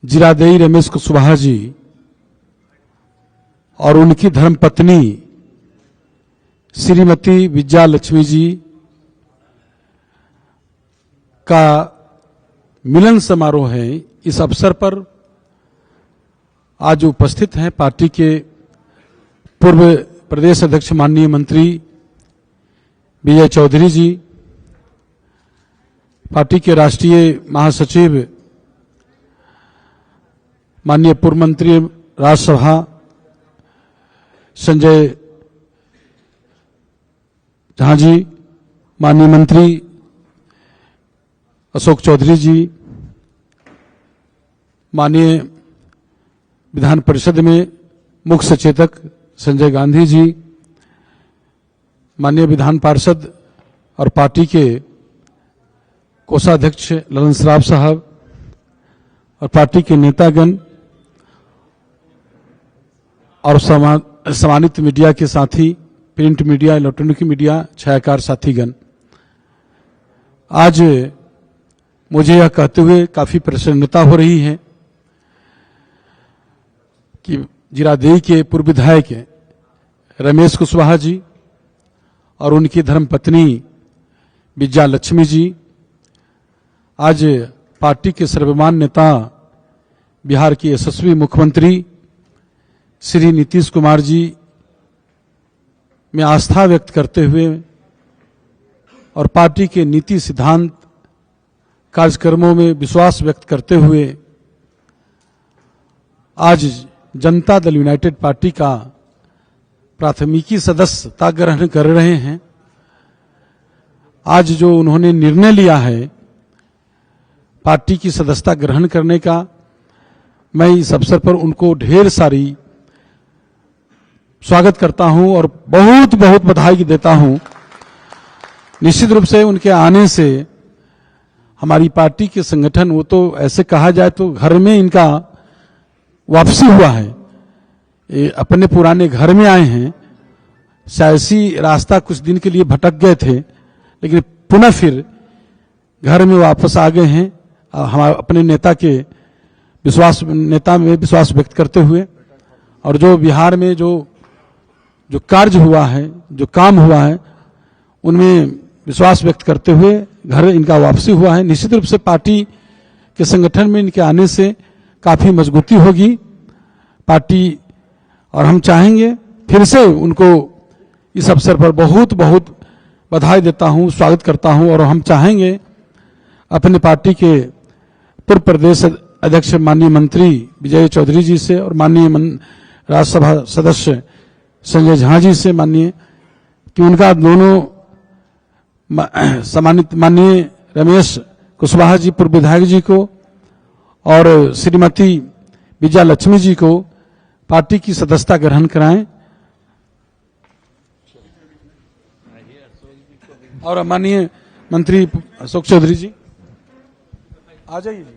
जीरादेई रमेश कुशवाहा जी और उनकी धर्मपत्नी श्रीमती विजया लक्ष्मी जी का मिलन समारोह है। इस अवसर पर आज उपस्थित हैं पार्टी के पूर्व प्रदेश अध्यक्ष माननीय मंत्री विजय चौधरी जी, पार्टी के राष्ट्रीय महासचिव माननीय पूर्व मंत्री राज्यसभा संजय झा जी, माननीय मंत्री अशोक चौधरी जी, माननीय विधान परिषद में मुख्य सचेतक संजय गांधी जी, माननीय विधान पार्षद और पार्टी के कोषाध्यक्ष ललन सराफ साहब और पार्टी के नेतागण और सम्मानित मीडिया के साथी, प्रिंट मीडिया, इलेक्ट्रॉनिक मीडिया, छायाकार साथीगण, आज मुझे यह कहते हुए काफी प्रसन्नता हो रही है कि जीरादेई के पूर्व विधायक रमेश कुशवाहा जी और उनकी धर्मपत्नी विजया लक्ष्मी जी आज पार्टी के सर्वमान्य नेता, बिहार के यशस्वी मुख्यमंत्री श्री नीतीश कुमार जी में आस्था व्यक्त करते हुए और पार्टी के नीति सिद्धांत कार्यक्रमों में विश्वास व्यक्त करते हुए आज जनता दल यूनाइटेड पार्टी का प्राथमिकी सदस्यता ग्रहण कर रहे हैं। आज जो उन्होंने निर्णय लिया है पार्टी की सदस्यता ग्रहण करने का, मैं इस अवसर पर उनको ढेर सारी स्वागत करता हूं और बहुत बहुत बधाई देता हूं। निश्चित रूप से उनके आने से हमारी पार्टी के संगठन, वो तो ऐसे कहा जाए तो घर में इनका वापसी हुआ है, ये अपने पुराने घर में आए हैं। सियासी रास्ता कुछ दिन के लिए भटक गए थे, लेकिन पुनः फिर घर में वापस आ गए हैं। हमारे अपने नेता में विश्वास व्यक्त करते हुए और जो बिहार में जो कार्य हुआ है, जो काम हुआ है, उनमें विश्वास व्यक्त करते हुए घर इनका वापसी हुआ है। निश्चित रूप से पार्टी के संगठन में इनके आने से काफी मजबूती होगी पार्टी, और हम चाहेंगे फिर से उनको इस अवसर पर बहुत बहुत बधाई देता हूं, स्वागत करता हूं। और हम चाहेंगे अपने पार्टी के पूर्व प्रदेश अध्यक्ष माननीय मंत्री विजय चौधरी जी से और माननीय राज्यसभा सदस्य संजय झा जी से माननीय कि उनका दोनों सम्मानित माननीय रमेश कुशवाहा जी पूर्व विधायक जी को और श्रीमती विजया लक्ष्मी जी को पार्टी की सदस्यता ग्रहण कराएं। और माननीय मंत्री अशोक चौधरी जी आ जाइए।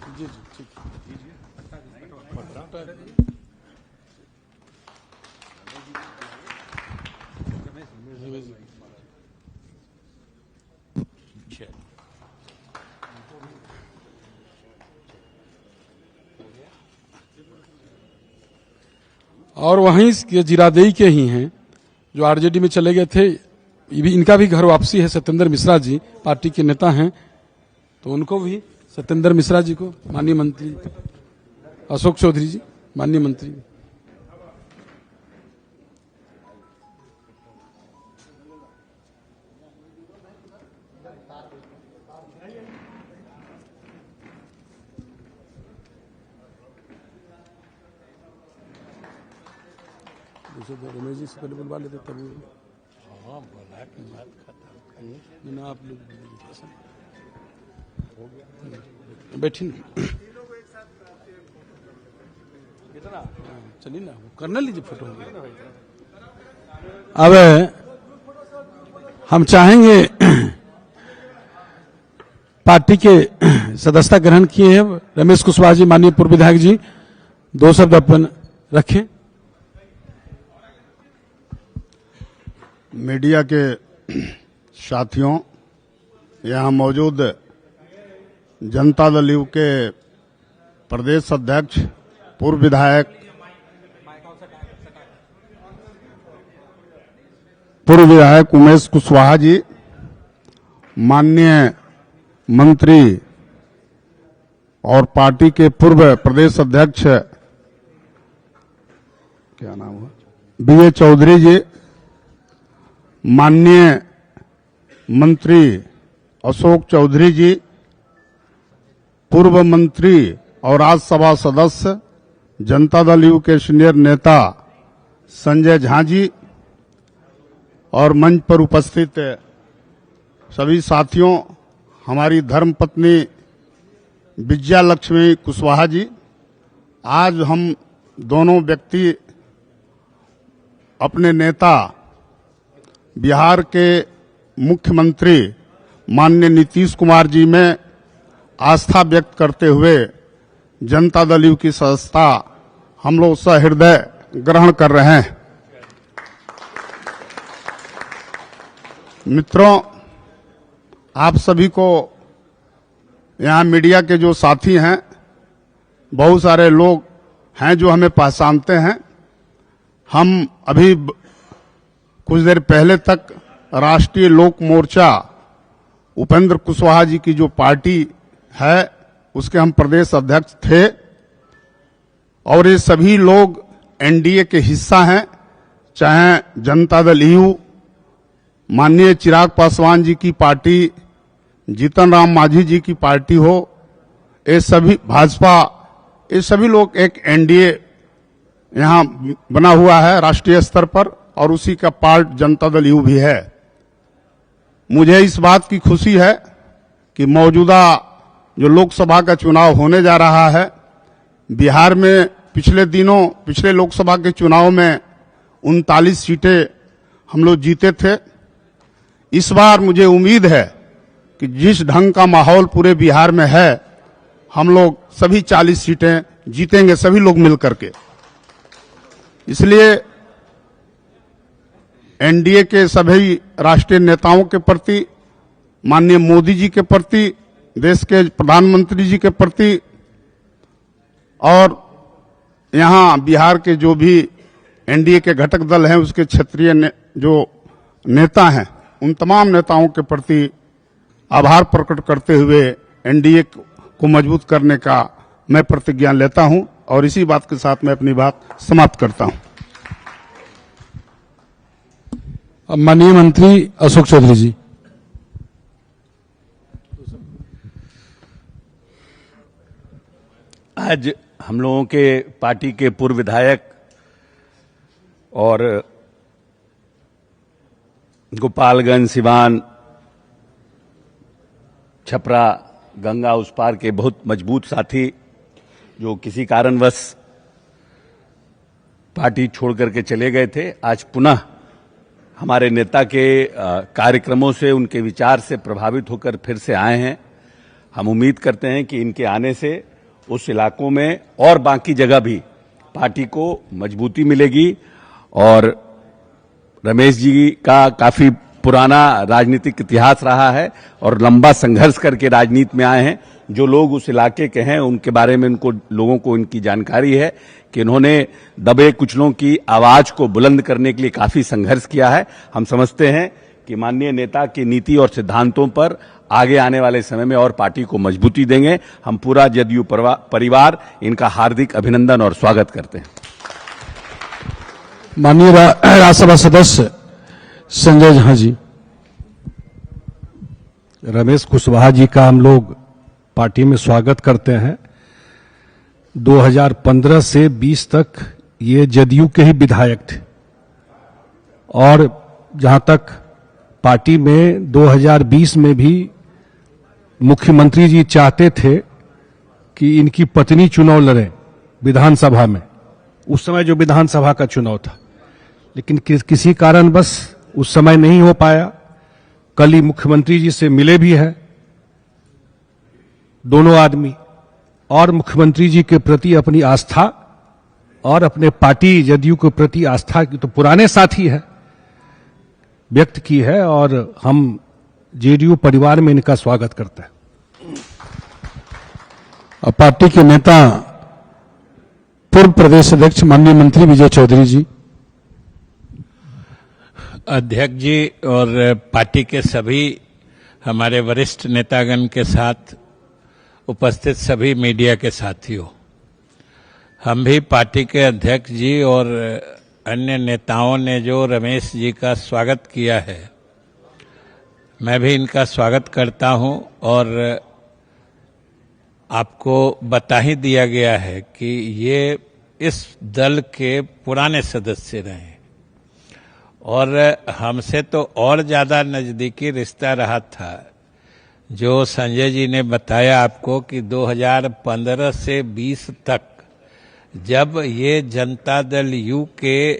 जी जी ठीक और वहीं जीरादेई के ही हैं जो आरजेडी में चले गए थे, इनका भी घर वापसी है। सत्येंद्र मिश्रा जी पार्टी के नेता हैं, तो उनको भी सत्येंद्र मिश्रा जी को माननीय मंत्री अशोक चौधरी जी माननीय मंत्री रमेश जी से पहले बुलवा लेते तब। हाँ बोला कि बात खत्म ना, आप लोग बैठी ना, चलिए ना, करना लीजिए फोटो। अब हम चाहेंगे पार्टी के सदस्यता ग्रहण किए हैं रमेश कुशवाहा जी, माननीय पूर्व विधायक जी, 2 शब्द अपन रखें। मीडिया के साथियों, यहाँ मौजूद जनता दल यू के प्रदेश अध्यक्ष, पूर्व विधायक उमेश कुशवाहा जी, माननीय मंत्री और पार्टी के पूर्व प्रदेश अध्यक्ष क्या नाम हुआ, बीए चौधरी जी, माननीय मंत्री अशोक चौधरी जी, पूर्व मंत्री और राज्यसभा सदस्य जनता दल यू के सीनियर नेता संजय झा जी, और मंच पर उपस्थित सभी साथियों, हमारी धर्मपत्नी विजया लक्ष्मी कुशवाहा जी, आज हम दोनों व्यक्ति अपने नेता बिहार के मुख्यमंत्री माननीय नीतीश कुमार जी में आस्था व्यक्त करते हुए जनता दल यू की सदस्यता हम लोग सहृदय ग्रहण कर रहे हैं। मित्रों, आप सभी को यहाँ मीडिया के जो साथी हैं, बहुत सारे लोग हैं जो हमें पहचानते हैं। हम अभी कुछ देर पहले तक राष्ट्रीय लोक मोर्चा उपेंद्र कुशवाहा जी की जो पार्टी है उसके हम प्रदेश अध्यक्ष थे, और ये सभी लोग एनडीए के हिस्सा हैं, चाहे जनता दल यू, माननीय चिराग पासवान जी की पार्टी, जीतन राम मांझी जी की पार्टी हो, ये सभी भाजपा, ये सभी लोग एक एनडीए यहाँ बना हुआ है राष्ट्रीय स्तर पर, और उसी का पार्ट जनता दल यू भी है। मुझे इस बात की खुशी है कि मौजूदा जो लोकसभा का चुनाव होने जा रहा है, बिहार में पिछले लोकसभा के चुनाव में 39 सीटें हम लोग जीते थे। इस बार मुझे उम्मीद है कि जिस ढंग का माहौल पूरे बिहार में है, हम लोग सभी 40 सीटें जीतेंगे, सभी लोग मिलकर के। इसलिए एनडीए के सभी राष्ट्रीय नेताओं के प्रति, माननीय मोदी जी के प्रति, देश के प्रधानमंत्री जी के प्रति, और यहाँ बिहार के जो भी एनडीए के घटक दल हैं उसके क्षेत्रीय जो नेता हैं, उन तमाम नेताओं के प्रति आभार प्रकट करते हुए एनडीए को मजबूत करने का मैं प्रतिज्ञा लेता हूं, और इसी बात के साथ मैं अपनी बात समाप्त करता हूं। माननीय मंत्री अशोक चौधरी जी। आज हम लोगों के पार्टी के पूर्व विधायक और गोपालगंज, सिवान, छपरा, गंगा उस पार के बहुत मजबूत साथी जो किसी कारणवश पार्टी छोड़ करके चले गए थे, आज पुनः हमारे नेता के कार्यक्रमों से, उनके विचार से प्रभावित होकर फिर से आए हैं। हम उम्मीद करते हैं कि इनके आने से उस इलाकों में और बाकी जगह भी पार्टी को मजबूती मिलेगी, और रमेश जी का काफी पुराना राजनीतिक इतिहास रहा है और लंबा संघर्ष करके राजनीति में आए हैं। जो लोग उस इलाके के हैं उनके बारे में लोगों को इनकी जानकारी है कि इन्होंने दबे कुचलों की आवाज को बुलंद करने के लिए काफी संघर्ष किया है। हम समझते हैं कि माननीय नेता की नीति और सिद्धांतों पर आगे आने वाले समय में और पार्टी को मजबूती देंगे। हम पूरा जदयू परिवार इनका हार्दिक अभिनंदन और स्वागत करते हैं। माननीय राज्यसभा सदस्य संजय झा जी। रमेश कुशवाहा जी का हम लोग पार्टी में स्वागत करते हैं। 2015 से 20 तक ये जदयू के ही विधायक थे, और जहां तक पार्टी में 2020 में भी मुख्यमंत्री जी चाहते थे कि इनकी पत्नी चुनाव लड़े विधानसभा में, उस समय जो विधानसभा का चुनाव था, लेकिन किसी कारण बस उस समय नहीं हो पाया। कल ही मुख्यमंत्री जी से मिले भी हैं, दोनों आदमी और मुख्यमंत्री जी के प्रति अपनी आस्था और अपने पार्टी जदयू के प्रति आस्था की तो पुराने साथी है व्यक्त की है और हम जेडीयू परिवार में इनका स्वागत करते हैं। और पार्टी के नेता पूर्व प्रदेश अध्यक्ष माननीय मंत्री विजय चौधरी जी। अध्यक्ष जी और पार्टी के सभी हमारे वरिष्ठ नेतागण के साथ उपस्थित सभी मीडिया के साथियों, हम भी पार्टी के अध्यक्ष जी और अन्य नेताओं ने जो रमेश जी का स्वागत किया है, मैं भी इनका स्वागत करता हूं और आपको बता ही दिया गया है कि ये इस दल के पुराने सदस्य रहे और हमसे तो और ज्यादा नजदीकी रिश्ता रहा था। जो संजय जी ने बताया आपको कि 2015 से 20 तक जब ये जनता दल यू के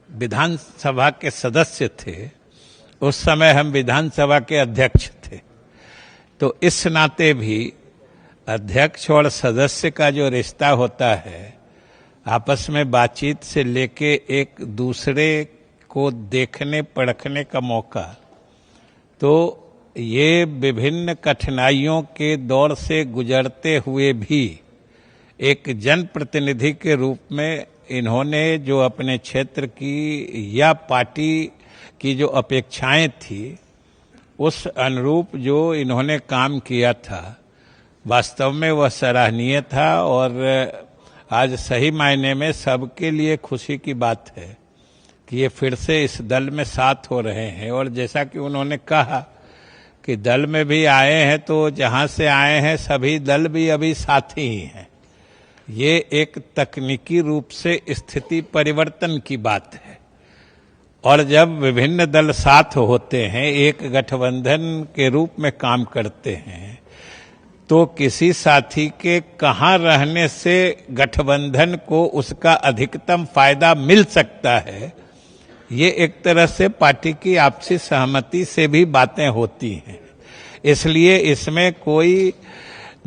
विधानसभा के सदस्य थे, उस समय हम विधानसभा के अध्यक्ष थे, तो इस नाते भी अध्यक्ष और सदस्य का जो रिश्ता होता है, आपस में बातचीत से लेके एक दूसरे को देखने परखने का मौका, तो ये विभिन्न कठिनाइयों के दौर से गुजरते हुए भी एक जनप्रतिनिधि के रूप में इन्होंने जो अपने क्षेत्र की या पार्टी की जो अपेक्षाएं थी, उस अनुरूप जो इन्होंने काम किया था, वास्तव में वह सराहनीय था और आज सही मायने में सबके लिए खुशी की बात है कि ये फिर से इस दल में साथ हो रहे हैं। और जैसा कि उन्होंने कहा कि दल में भी आए हैं, तो जहां से आए हैं सभी दल भी अभी साथी ही हैं। ये एक तकनीकी रूप से स्थिति परिवर्तन की बात है और जब विभिन्न दल साथ होते हैं, एक गठबंधन के रूप में काम करते हैं, तो किसी साथी के कहां रहने से गठबंधन को उसका अधिकतम फायदा मिल सकता है, ये एक तरह से पार्टी की आपसी सहमति से भी बातें होती हैं। इसलिए इसमें कोई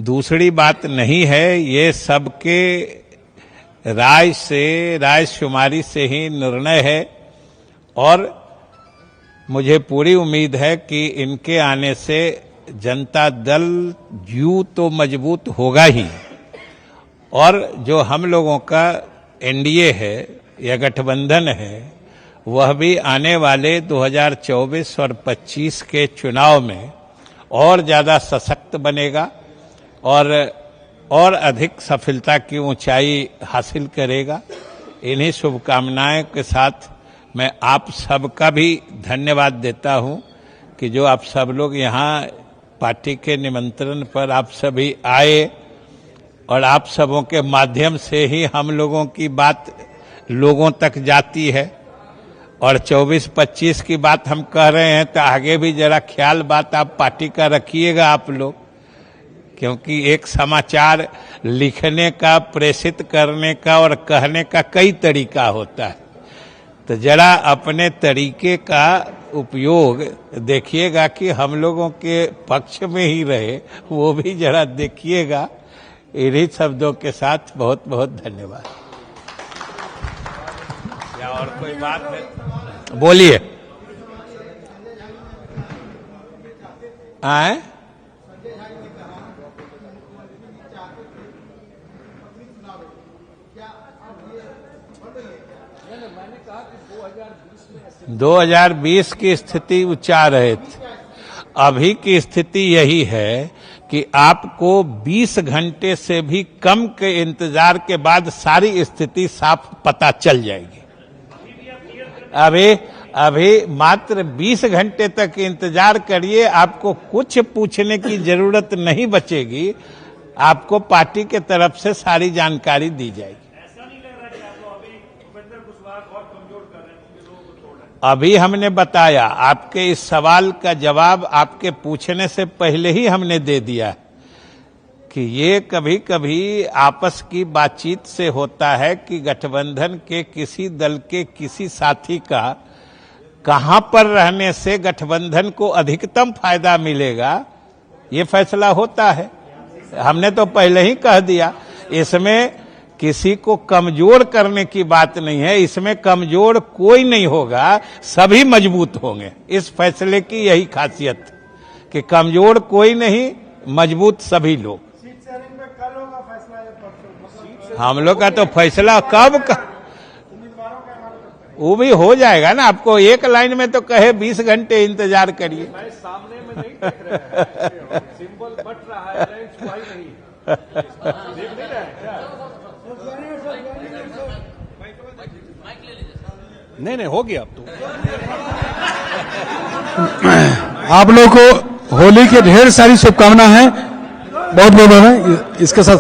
दूसरी बात नहीं है, ये सबके रायशुमारी से ही निर्णय है और मुझे पूरी उम्मीद है कि इनके आने से जनता दल यू तो मजबूत होगा ही और जो हम लोगों का एनडीए है या गठबंधन है, वह भी आने वाले 2024 और 25 के चुनाव में और ज्यादा सशक्त बनेगा और अधिक सफलता की ऊंचाई हासिल करेगा। इन्हीं शुभकामनाएं के साथ मैं आप सबका भी धन्यवाद देता हूं कि जो आप सब लोग यहाँ पार्टी के निमंत्रण पर आप सभी आए और आप सबों के माध्यम से ही हम लोगों की बात लोगों तक जाती है और 24-25 की बात हम कह रहे हैं, तो आगे भी जरा ख्याल बात आप पार्टी का रखिएगा आप लोग, क्योंकि एक समाचार लिखने का, प्रेषित करने का और कहने का कई तरीका होता है, तो जरा अपने तरीके का उपयोग देखिएगा कि हम लोगों के पक्ष में ही रहे, वो भी जरा देखिएगा। इन्हीं शब्दों के साथ बहुत बहुत धन्यवाद। या और कोई बात है बोलिए। आए 2020 की स्थिति उच्चा रहे थे, अभी की स्थिति यही है कि आपको 20 घंटे से भी कम के इंतजार के बाद सारी स्थिति साफ पता चल जाएगी। अभी मात्र 20 घंटे तक इंतजार करिए, आपको कुछ पूछने की जरूरत नहीं बचेगी, आपको पार्टी के तरफ से सारी जानकारी दी जाएगी। अभी हमने बताया, आपके इस सवाल का जवाब आपके पूछने से पहले ही हमने दे दिया कि ये कभी कभी आपस की बातचीत से होता है कि गठबंधन के किसी दल के किसी साथी का कहां पर रहने से गठबंधन को अधिकतम फायदा मिलेगा, ये फैसला होता है। हमने तो पहले ही कह दिया, इसमें किसी को कमजोर करने की बात नहीं है, इसमें कमजोर कोई नहीं होगा, सभी मजबूत होंगे। इस फैसले की यही खासियत कि कमजोर कोई नहीं, मजबूत सभी लोग। हम लोग का तो फैसला कब का वो भी हो जाएगा ना। आपको एक लाइन में तो कहे 20 घंटे इंतजार करिए। सामने में नहीं देख रहे हैं, सिंबल बट रहा है, कोई नहीं देख नहीं रहे हैं। नहीं हो गया अब तो। आप लोगों को होली की ढेर सारी शुभकामनाएं हैं, बहुत बहुत है इसके साथ।